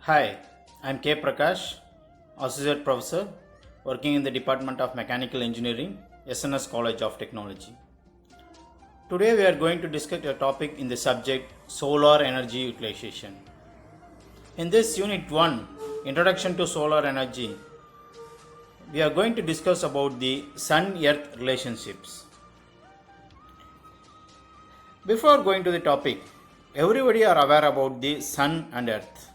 Hi, I'm K. Prakash, Associate Professor working in the Department of Mechanical Engineering, SNS College of Technology. Today we are going to discuss a topic in the subject solar energy utilization. In this Unit 1, Introduction to Solar Energy, we are going to discuss about the Sun-Earth relationships. Before going to the topic, everybody are aware about the Sun and Earth.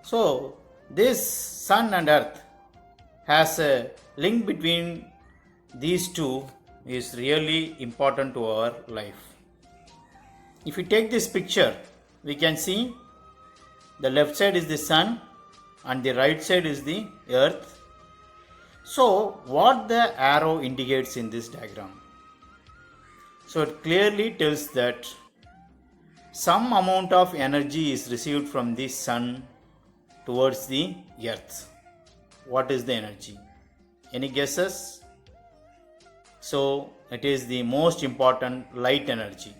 So, this Sun and Earth has a link between these two is really important to our life. If you take this picture, we can see the left side is the Sun and the right side is the Earth. So, what the arrow indicates in this diagram? So, it clearly tells that some amount of energy is received from the Sun towards the Earth. What is the energy? Any guesses? So it is the most important light energy.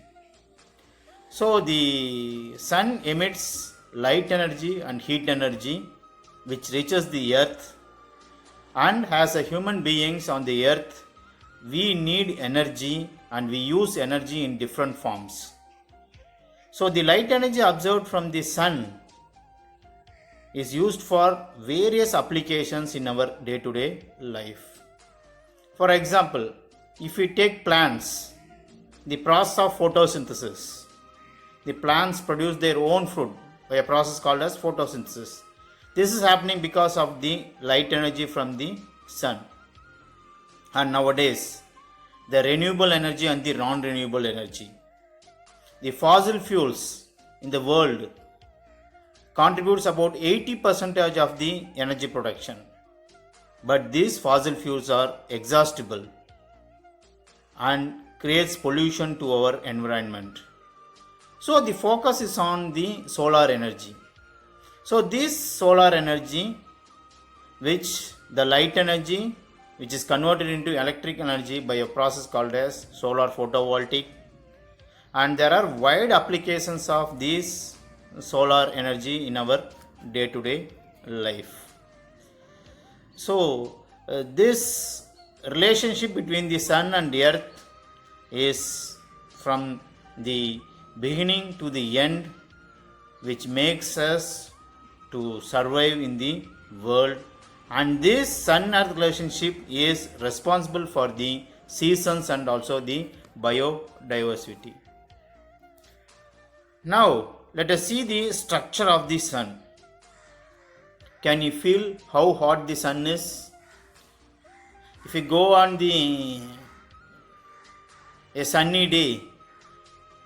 So the Sun emits light energy and heat energy which reaches the Earth, and as a human beings on the Earth we need energy and we use energy in different forms. So the light energy observed from the Sun is used for various applications in our day-to-day life. For example, if we take plants, the process of photosynthesis, the plants produce their own food by a process called as photosynthesis. This is happening because of the light energy from the Sun. And nowadays, the renewable energy and the non-renewable energy. The fossil fuels in the world contributes about 80% of the energy production. But these fossil fuels are exhaustible and creates pollution to our environment. So the focus is on the solar energy. So this solar energy, which the light energy, which is converted into electric energy by a process called as solar photovoltaic, and there are wide applications of these solar energy in our day-to-day life. So this relationship between the Sun and the Earth is from the beginning to the end, which makes us to survive in the world, and this Sun-Earth relationship is responsible for the seasons and also the biodiversity. Now let us see the structure of the Sun. Can you feel how hot the Sun is? If you go on a sunny day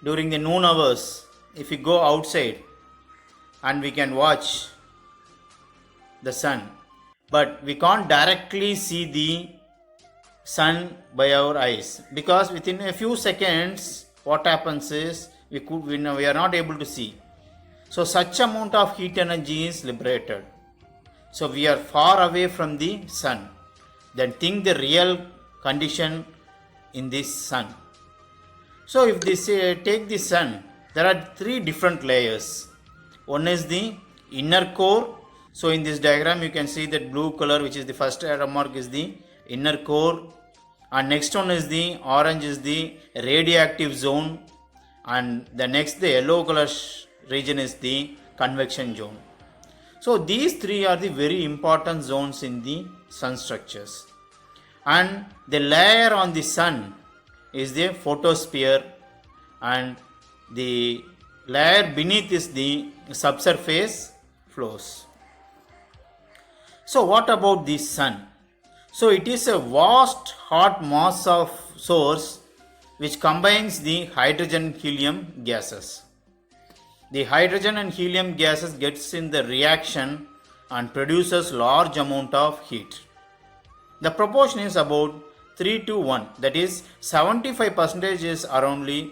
during the noon hours, if you go outside and we can watch the Sun, but we can't directly see the Sun by our eyes, because within a few seconds what happens is we are not able to see. So such amount of heat energy is liberated. So we are far away from the Sun. Then think the real condition in this Sun. So if this take the Sun, there are three different layers. One is the inner core. So in this diagram you can see that blue color, which is the first arrow mark, is the inner core, and next one is the orange is the radioactive zone, and the next the yellow color region is the convection zone. So these three are the very important zones in the Sun structures, and the layer on the Sun is the photosphere, and the layer beneath is the subsurface flows. So what about the Sun? So it is a vast hot mass of source which combines the hydrogen and helium gases. The hydrogen and helium gases gets in the reaction and produces large amount of heat. The proportion is about 3 to 1, that is 75%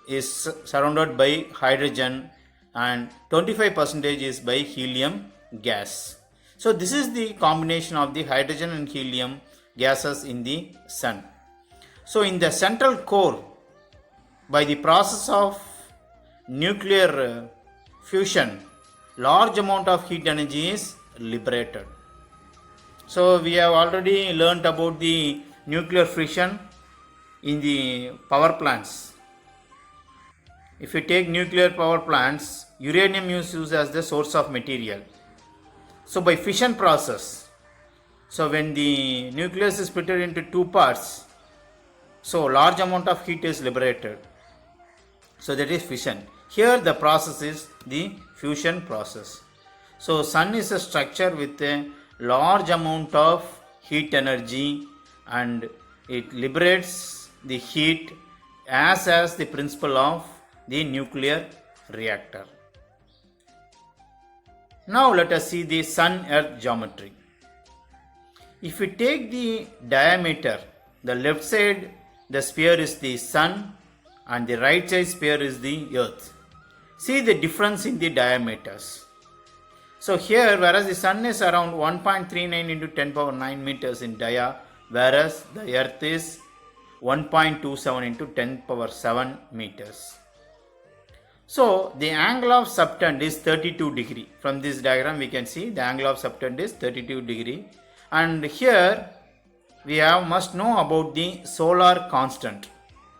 is surrounded by hydrogen and 25% is by helium gas. So this is the combination of the hydrogen and helium gases in the Sun. So in the central core, by the process of nuclear fusion, large amount of heat energy is liberated. So we have already learnt about the nuclear fission in the power plants. If you take nuclear power plants, uranium is used as the source of material. So by fission process, so when the nucleus is split into two parts, so large amount of heat is liberated. So that is fission. Here the process is the fusion process. So sun is a structure with a large amount of heat energy and it liberates the heat as the principle of the nuclear reactor. Now let us see the Sun-Earth geometry. If we take the diameter, the left side the sphere is the Sun and the right side sphere is the Earth. See the difference in the diameters. So here, whereas the Sun is around 1.39 into 10 power 9 meters in dia, whereas the Earth is 1.27 into 10 power 7 meters. So the angle of subtend is 32 degree. From this diagram we can see the angle of subtend is 32 degree. And here we must know about the solar constant.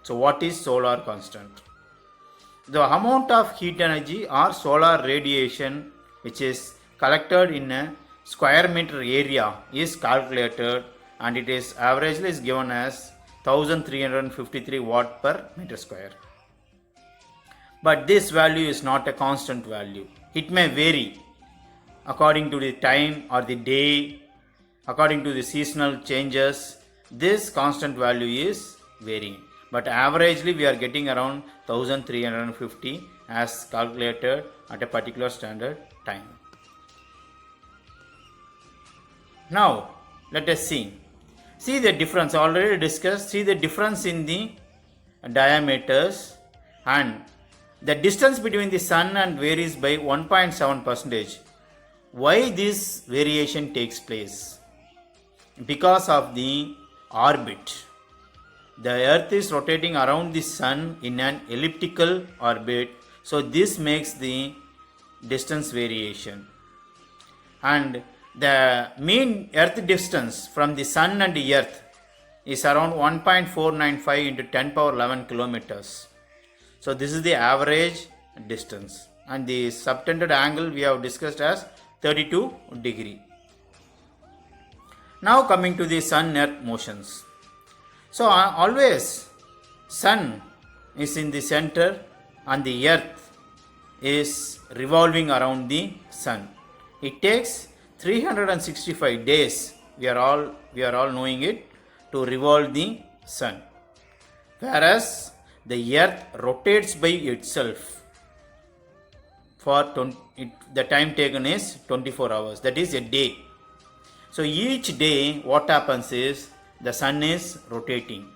So what is solar constant? The amount of heat energy or solar radiation which is collected in a square meter area is calculated and it is averagely is given as 1353 watt per meter square. But this value is not a constant value. It may vary according to the time or the day, according to the seasonal changes. This constant value is varying. But averagely we are getting around 1350 as calculated at a particular standard time. Now let us see. See the difference already discussed. See the difference in the diameters and the distance between the sun and varies by 1.7 percentage. Why this variation takes place? Because of the orbit. The earth is rotating around the sun in an elliptical orbit. So this makes the distance variation. And the mean earth distance from the sun and the earth is around 1.495 into 10 power 11 kilometers. So this is the average distance and the subtended angle we have discussed as 32 degree. Now coming to the sun-earth motions. So always sun is in the center and the earth is revolving around the sun. It takes 365 days, we are all knowing it, to revolve the sun. Whereas the earth rotates by itself for the time taken is 24 hours, that is a day. So each day what happens is the sun is rotating.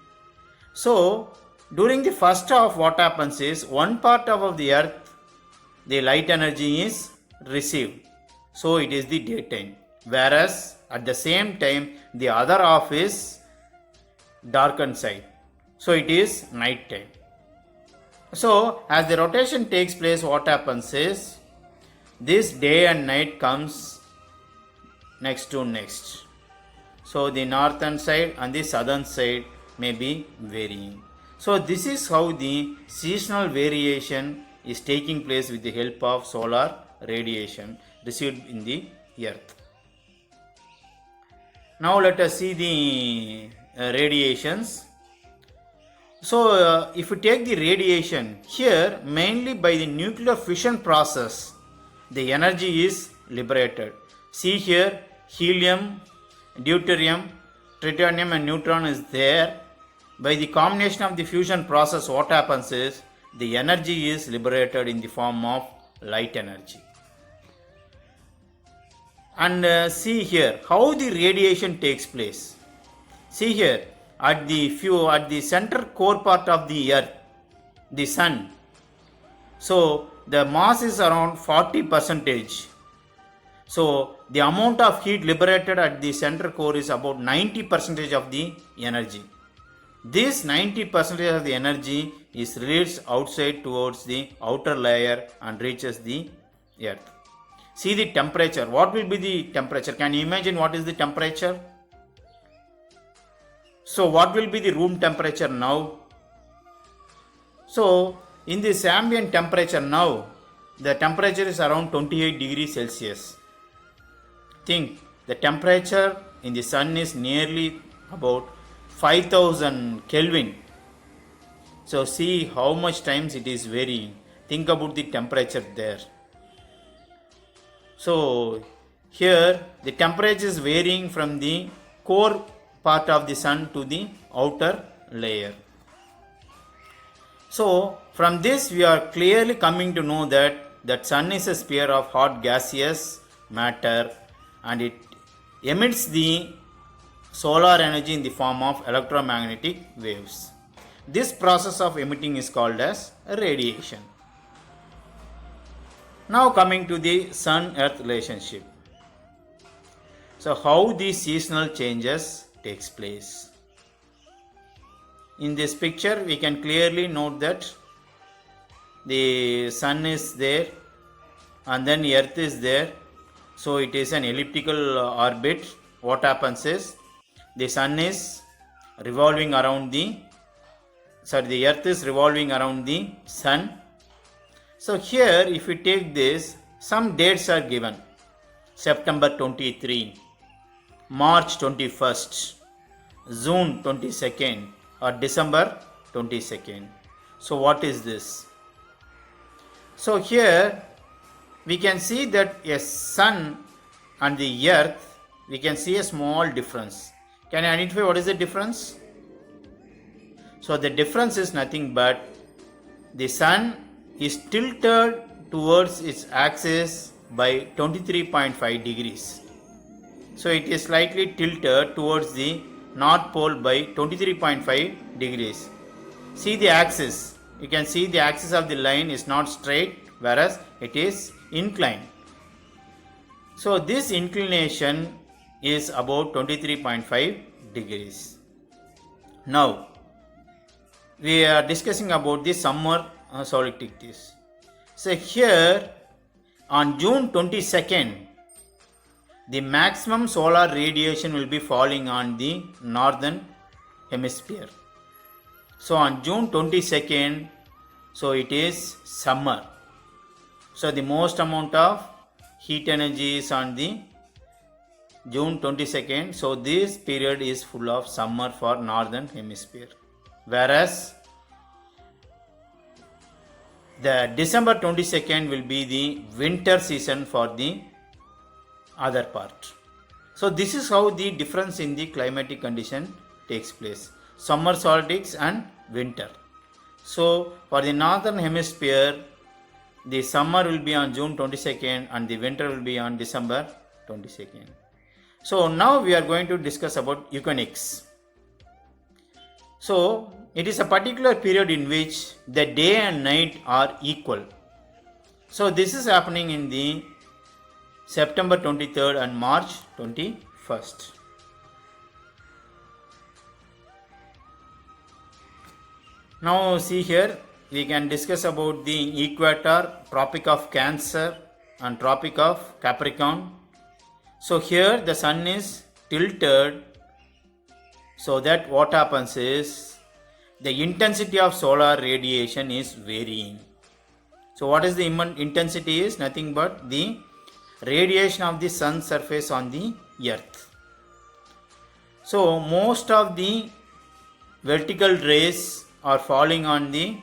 So during the first half what happens is one part of the earth the light energy is received, so it is the daytime, whereas at the same time the other half is darkened side, so it is night time. So as the rotation takes place, what happens is this day and night comes next to next. So the northern side and the southern side may be varying. So this is how the seasonal variation is taking place with the help of solar radiation received in the earth. Now let us see the radiations. So if we take the radiation here, mainly by the nuclear fission process the energy is liberated. See here, helium, deuterium, tritium and neutron is there. By the combination of the fusion process what happens is the energy is liberated in the form of light energy. And see here how the radiation takes place. See here, at the center core part of the earth, the sun, so the mass is around 40%. So the amount of heat liberated at the center core is about 90% of the energy. This 90% of the energy is released outside towards the outer layer and reaches the earth. See the temperature. What will be the temperature? Can you imagine what is the temperature? So what will be the room temperature now? So in this ambient temperature now, the temperature is around 28 degrees Celsius. Think the temperature in the sun is nearly about 5000 Kelvin. So see how much times it is varying. Think about the temperature there. So here the temperature is varying from the core part of the sun to the outer layer. So from this we are clearly coming to know that sun is a sphere of hot gaseous matter and it emits the solar energy in the form of electromagnetic waves. This process of emitting is called as radiation. Now coming to the sun-earth relationship. So how these seasonal changes takes place. In this picture we can clearly note that the sun is there and then earth is there. So it is an elliptical orbit. What happens is the sun is revolving around the earth is revolving around the sun. So here if we take this, some dates are given. September 23, March 21st, June 22nd or December 22nd. So what is this? So here we can see that a sun and the earth, we can see a small difference. Can you identify what is the difference? So the difference is nothing but the sun is tilted towards its axis by 23.5 degrees. So it is slightly tilted towards the north pole by 23.5 degrees. See the axis. You can see the axis of the line is not straight, whereas it is inclined. So this inclination is about 23.5 degrees. Now we are discussing about the summer solstice. So here on June 22nd, the maximum solar radiation will be falling on the northern hemisphere. So on June 22nd, so it is summer. So the most amount of heat energy is on the June 22nd. So this period is full of summer for northern hemisphere. Whereas the December 22nd will be the winter season for the other part. So this is how the difference in the climatic condition takes place. Summer solstice and winter. So for the northern hemisphere, the summer will be on June 22nd and the winter will be on December 22nd. So now we are going to discuss about equinox. So it is a particular period in which the day and night are equal. So this is happening in the September 23rd and March 21st. Now see here, we can discuss about the equator, Tropic of Cancer and Tropic of Capricorn. So here the sun is tilted, so that what happens is the intensity of solar radiation is varying. So what is the intensity is nothing but the radiation of the sun surface on the earth. So most of the vertical rays are falling on the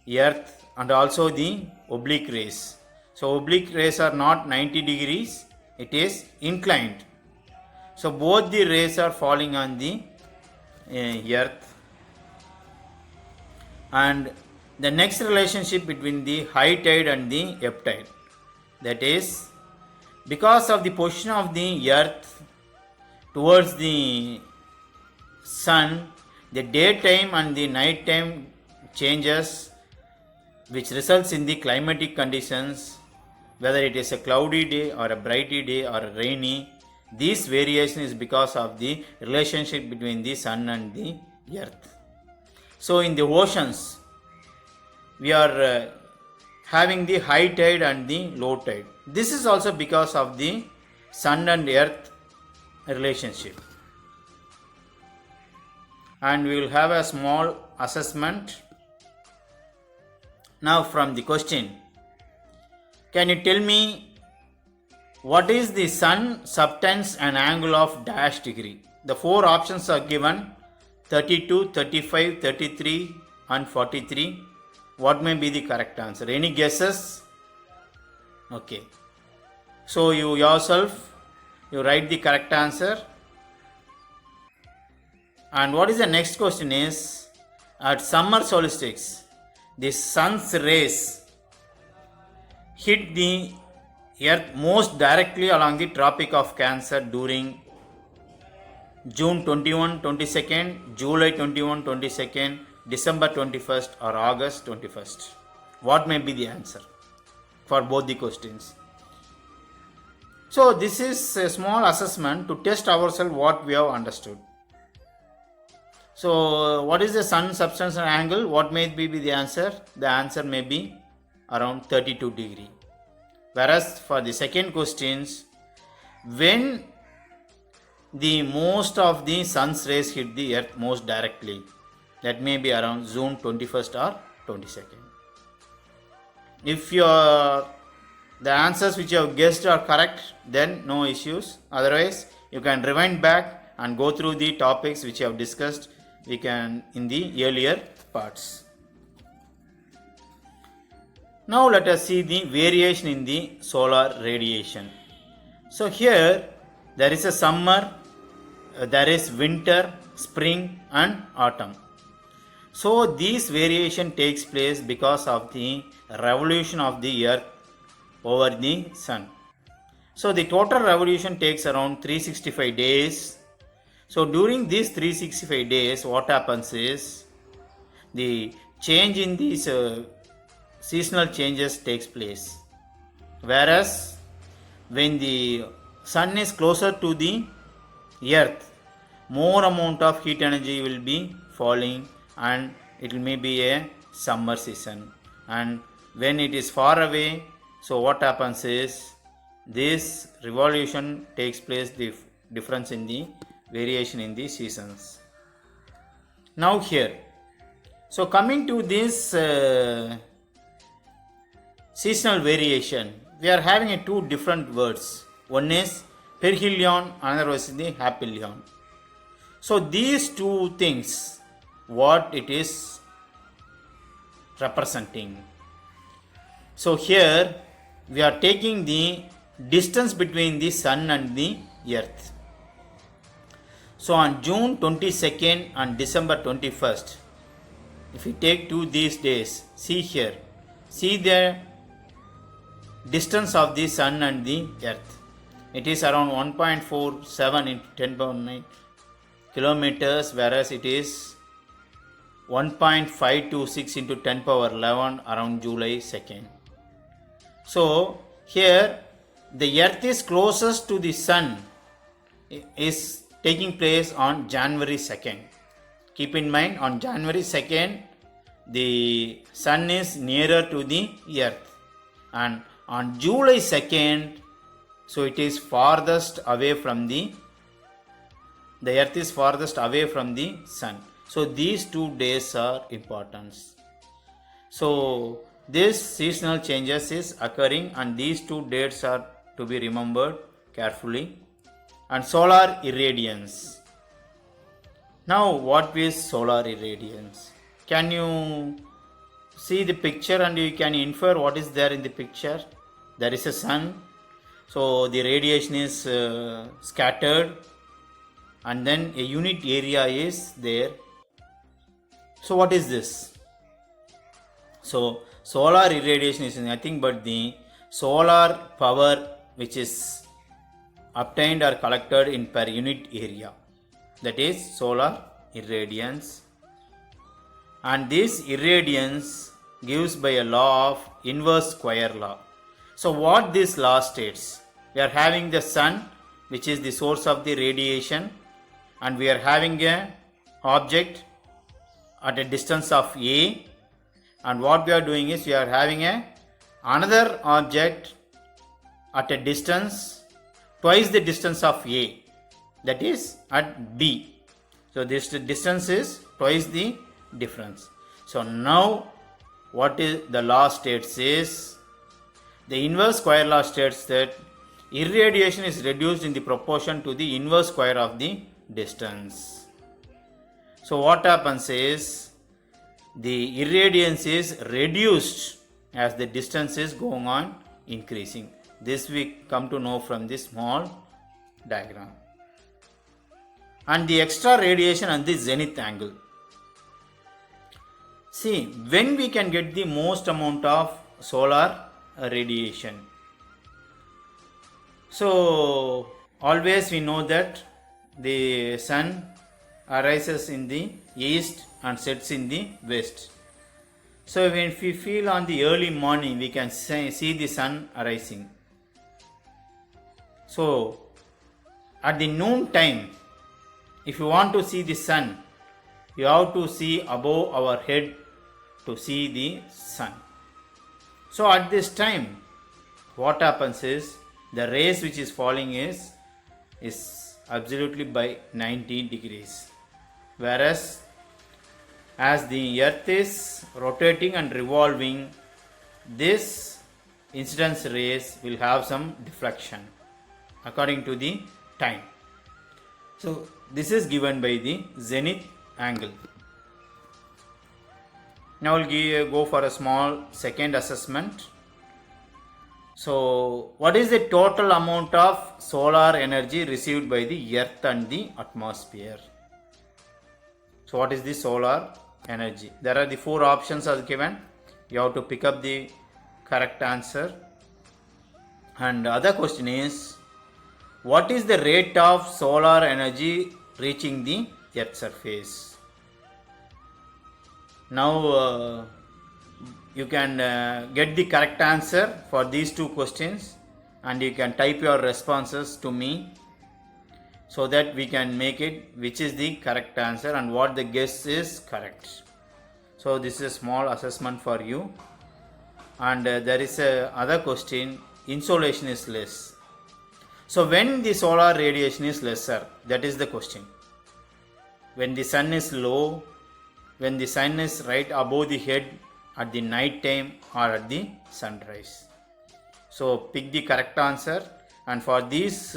earth and also the oblique rays. So oblique rays are not 90 degrees, it is inclined. So both the rays are falling on the earth. And the next relationship between the high tide and the ebb tide, that is because of the position of the earth towards the sun, the daytime and the nighttime changes, which results in the climatic conditions, whether it is a cloudy day or a brighty day or a rainy. This variation is because of the relationship between the sun and the earth. So in the oceans, we are having the high tide and the low tide. This is also because of the sun and earth relationship. And we will have a small assessment. Now from the question, can you tell me what is the sun subtends an angle of dash degree? The four options are given: 32, 35, 33 and 43. What may be the correct answer? Any guesses? Okay. So you yourself, you write the correct answer. And what is the next question is, at summer solstice, the sun's rays hit the earth most directly along the Tropic of Cancer during June 21, 22nd, July 21, 22nd, December 21st or August 21st. What may be the answer for both the questions? So this is a small assessment to test ourselves what we have understood. So what is the sun substance and angle? What may be the answer? The answer may be around 32 degree. Whereas for the second questions, when the most of the sun's rays hit the earth most directly, that may be around June 21st or 22nd. If the answers which you have guessed are correct, then no issues. Otherwise, you can rewind back and go through the topics which you have discussed in the earlier parts. Now let us see the variation in the solar radiation. So here there is a summer, there is winter, spring and autumn. So this variation takes place because of the revolution of the earth over the sun. So the total revolution takes around 365 days. So during these 365 days, what happens is the change in these seasonal changes takes place. Whereas when the sun is closer to the earth, more amount of heat energy will be falling and it may be a summer season. And when it is far away, so what happens is this revolution takes place, the difference in the variation in the seasons. Now here, so coming to this seasonal variation, we are having two different words. One is perihelion, another is the aphelion. So these two things, what it is representing. So here we are taking the distance between the sun and the earth. So on June 22nd and December 21st, if we take these days, see here, see the distance of the sun and the earth. It is around 1.47 into 10 power 9 kilometers, whereas it is 1.526 into 10 power 11 around July 2nd. So here the earth is closest to the sun is taking place on January 2nd. Keep in mind, on January 2nd, the sun is nearer to the earth. And on July 2nd, so it is farthest away from the earth is farthest away from the sun. So these 2 days are important. So this seasonal changes is occurring and these 2 dates are to be remembered carefully. And solar irradiance. Now what is solar irradiance? Can you see the picture and you can infer what is there in the picture? There is a sun. So the radiation is scattered and then a unit area is there. So what is this? So solar irradiation is nothing but the solar power which is obtained or collected in per unit area. That is solar irradiance. And this irradiance gives by a law of inverse square law. So what this law states? We are having the sun which is the source of the radiation and we are having a object at a distance of A, and what we are doing is we are having a another object at a distance twice the distance of A, that is at B. So this distance is twice the difference. So now what is the law states is, the inverse square law states that irradiation is reduced in the proportion to the inverse square of the distance. So what happens is, the irradiance is reduced as the distance is going on increasing. This we come to know from this small diagram. And the extra radiation and the zenith angle. See, when we can get the most amount of solar radiation. So always we know that the sun arises in the east and sets in the west. So when we feel on the early morning, we can see the sun arising. So at the noon time, if you want to see the sun, you have to see above our head to see the sun. So at this time, what happens is, the rays which is falling is absolutely by 90 degrees. Whereas as the earth is rotating and revolving, this incidence rays will have some deflection according to the time. So this is given by the zenith angle. Now we'll go for a small second assessment. So what is the total amount of solar energy received by the earth and the atmosphere? So what is the solar energy? There are the four options are given. You have to pick up the correct answer. And the other question is, what is the rate of solar energy reaching the earth's surface? Now you can get the correct answer for these two questions, and you can type your responses to me so that we can make it which is the correct answer and what the guess is correct. So this is a small assessment for you. And there is a other question, insolation is less. So when the solar radiation is lesser, that is the question. When the sun is low, when the sun is right above the head at the night time or at the sunrise. So pick the correct answer, and for this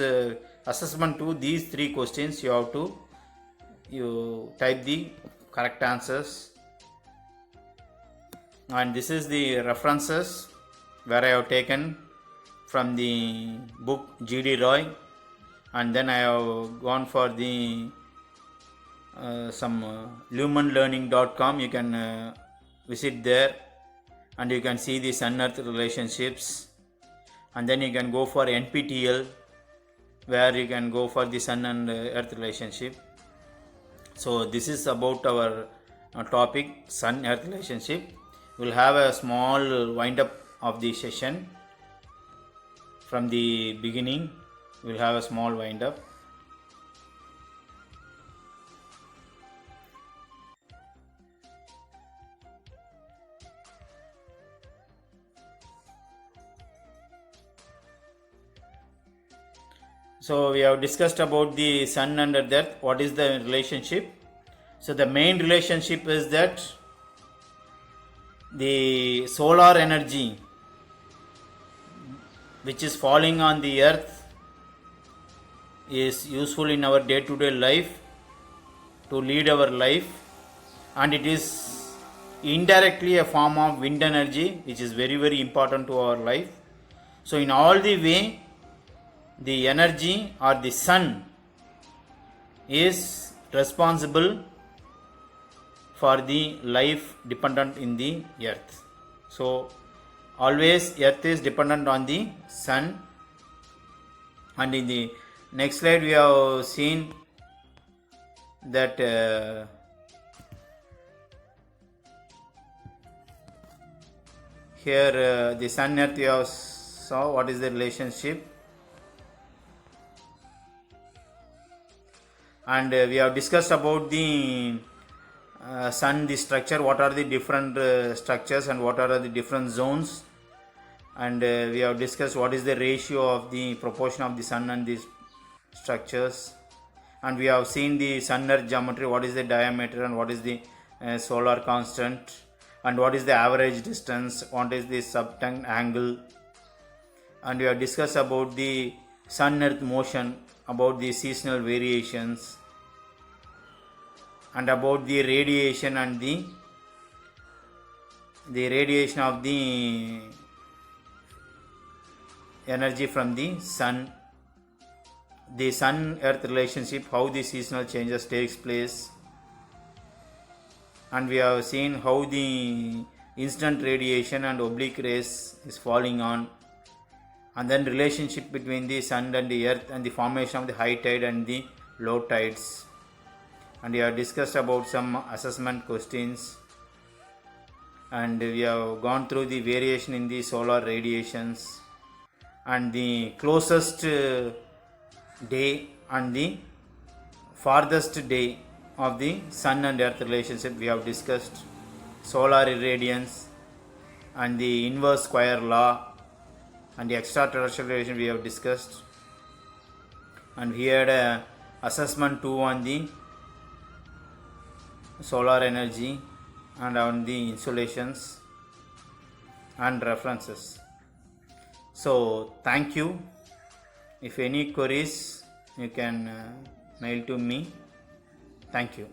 assessment to these three questions, you have to type the correct answers. And this is the references where I have taken from the book G.D. Roy, and then I have gone for the some lumenlearning.com. You can visit there and you can see the sun earth relationships, and then you can go for NPTEL where you can go for the sun and earth relationship. So this is about our topic, sun earth relationship. We'll have a small wind up of the session from the beginning. We'll have a small wind up. So we have discussed about the sun and earth. What is the relationship? So the main relationship is that the solar energy which is falling on the earth is useful in our day-to-day life to lead our life, and it is indirectly a form of wind energy which is very, very important to our life. So in all the way, the energy or the sun is responsible for the life dependent in the earth. So always earth is dependent on the sun. And in the next slide we have seen that here the sun earth we have saw what is the relationship, and we have discussed about the sun, the structure, what are the different structures and what are the different zones, and we have discussed what is the ratio of the proportion of the sun and these structures, and we have seen the sun earth geometry, what is the diameter and what is the solar constant, and what is the average distance, what is the subtend angle, and we have discussed about the sun earth motion, about the seasonal variations, and about the radiation and the radiation of the energy from the sun, the sun earth relationship, how the seasonal changes takes place, and we have seen how the incident radiation and oblique rays is falling on, and then relationship between the sun and the earth and the formation of the high tide and the low tides, and we have discussed about some assessment questions, and we have gone through the variation in the solar radiations and the closest day and the farthest day of the sun and earth relationship. We have discussed solar irradiance and the inverse square law and the extraterrestrial radiation we have discussed, and we had a assessment 2 on the solar energy and on the insolations and references. So thank you. If any queries, you can mail to me. Thank you.